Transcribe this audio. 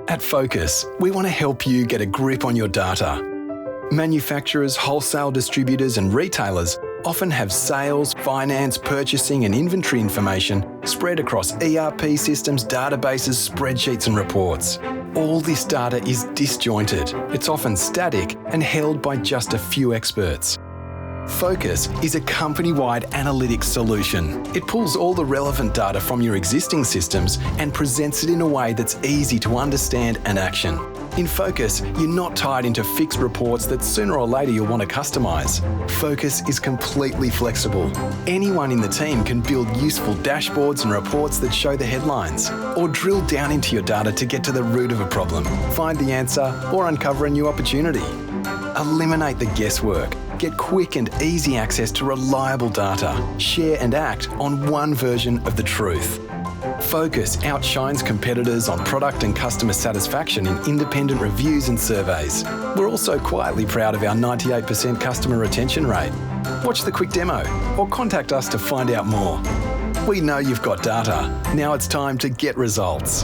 At Phocas, we want to help you get a grip on your data. Manufacturers, wholesale distributors and retailers often have sales, finance, purchasing and inventory information spread across ERP systems, databases, spreadsheets and reports. All this data is disjointed. It's often static and held by just a few experts. Phocas is a company-wide analytics solution. It pulls all the relevant data from your existing systems and presents it in a way that's easy to understand and action. In Phocas, you're not tied into fixed reports that sooner or later you'll want to customise. Phocas is completely flexible. Anyone in the team can build useful dashboards and reports that show the headlines, or drill down into your data to get to the root of a problem, find the answer, or uncover a new opportunity. Eliminate the guesswork. Get quick and easy access to reliable data. Share and act on one version of the truth. Phocas outshines competitors on product and customer satisfaction in independent reviews and surveys. We're also quietly proud of our 98% customer retention rate. Watch the quick demo or contact us to find out more. We know you've got data. Now it's time to get results.